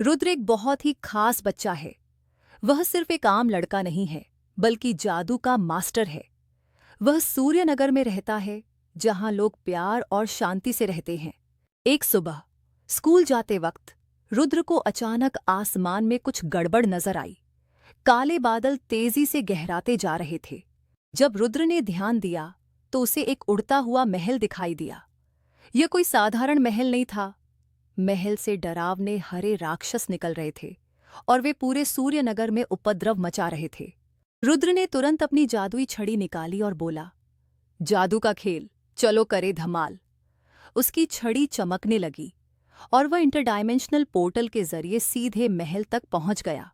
रुद्र एक बहुत ही खास बच्चा है। वह सिर्फ एक आम लड़का नहीं है, बल्कि जादू का मास्टर है। वह सूर्यनगर में रहता है, जहां लोग प्यार और शांति से रहते हैं। एक सुबह स्कूल जाते वक्त रुद्र को अचानक आसमान में कुछ गड़बड़ नजर आई। काले बादल तेजी से गहराते जा रहे थे। जब रुद्र ने ध्यान दिया तो उसे एक उड़ता हुआ महल दिखाई दिया। यह कोई साधारण महल नहीं था। महल से डरावने हरे राक्षस निकल रहे थे और वे पूरे सूर्यनगर में उपद्रव मचा रहे थे। रुद्र ने तुरंत अपनी जादुई छड़ी निकाली और बोला, जादू का खेल, चलो करे धमाल। उसकी छड़ी चमकने लगी और वह इंटरडायमेंशनल पोर्टल के जरिए सीधे महल तक पहुंच गया।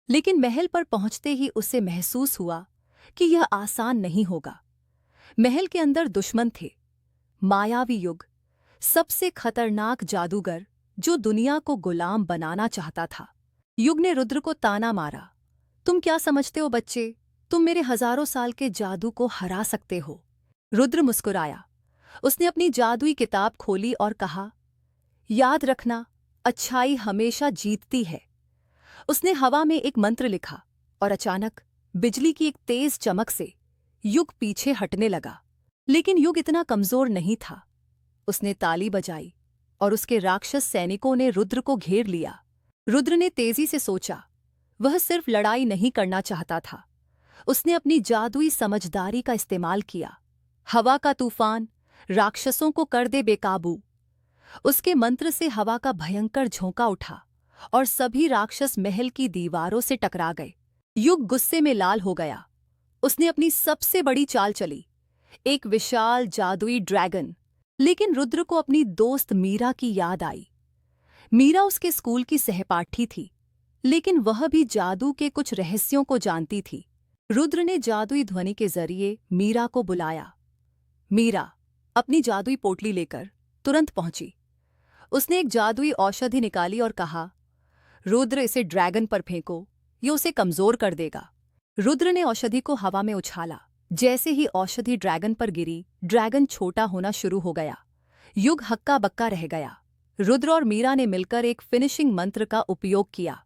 लेकिन महल पर पहुंचते ही उसे महसूस हुआ कि यह आसान नहीं होगा। महल के अंदर दुश्मन थे, मायावी युग, सबसे खतरनाक जादूगर जो दुनिया को गुलाम बनाना चाहता था। युग ने रुद्र को ताना मारा, तुम क्या समझते हो बच्चे, तुम मेरे हजारों साल के जादू को हरा सकते हो। रुद्र मुस्कुराया। उसने अपनी जादुई किताब खोली और कहा, याद रखना, अच्छाई हमेशा जीतती है। उसने हवा में एक मंत्र लिखा और अचानक बिजली की एक तेज चमक से युग पीछे हटने लगा। लेकिन युग इतना कमजोर नहीं था। उसने ताली बजाई और उसके राक्षस सैनिकों ने रुद्र को घेर लिया। रुद्र ने तेजी से सोचा, वह सिर्फ लड़ाई नहीं करना चाहता था। उसने अपनी जादुई समझदारी का इस्तेमाल किया। हवा का तूफान राक्षसों को कर दे बेकाबू। उसके मंत्र से हवा का भयंकर झोंका उठा और सभी राक्षस महल की दीवारों से टकरा गए। युग गुस्से में लाल हो गया। उसने अपनी सबसे बड़ी चाल चली, एक विशाल जादुई ड्रैगन। लेकिन रुद्र को अपनी दोस्त मीरा की याद आई। मीरा उसके स्कूल की सहपाठी थी, लेकिन वह भी जादू के कुछ रहस्यों को जानती थी। रुद्र ने जादुई ध्वनि के जरिए मीरा को बुलाया। मीरा अपनी जादुई पोटली लेकर तुरंत पहुंची। उसने एक जादुई औषधि निकाली और कहा, रुद्र इसे ड्रैगन पर फेंको, ये उसे कमजोर कर देगा। रुद्र ने औषधि को हवा में उछाला। जैसे ही औषधि ड्रैगन पर गिरी, ड्रैगन छोटा होना शुरू हो गया। युग हक्का बक्का रह गया। रुद्र और मीरा ने मिलकर एक फिनिशिंग मंत्र का उपयोग किया,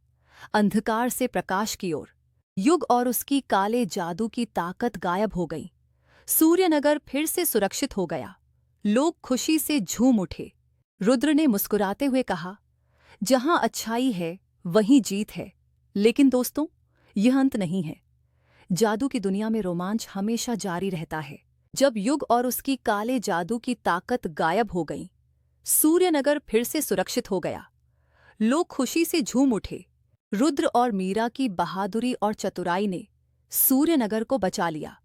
अंधकार से प्रकाश की ओर। युग और उसकी काले जादू की ताकत गायब हो गई। सूर्यनगर फिर से सुरक्षित हो गया। लोग खुशी से झूम उठे। रुद्र ने मुस्कुराते हुए कहा, जहां अच्छाई है वहीं जीत है। लेकिन दोस्तों, यह अंत नहीं है। जादू की दुनिया में रोमांच हमेशा जारी रहता है। जब युग और उसकी काले जादू की ताकत गायब हो गई, सूर्यनगर फिर से सुरक्षित हो गया। लोग खुशी से झूम उठे। रुद्र और मीरा की बहादुरी और चतुराई ने सूर्यनगर को बचा लिया।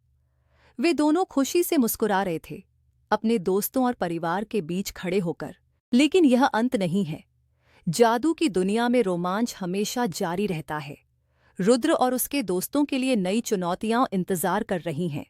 वे दोनों खुशी से मुस्कुरा रहे थे, अपने दोस्तों और परिवार के बीच खड़े होकर। लेकिन यह अंत नहीं है। जादू की दुनिया में रोमांच हमेशा जारी रहता है। रुद्र और उसके दोस्तों के लिए नई चुनौतियां इंतजार कर रही हैं।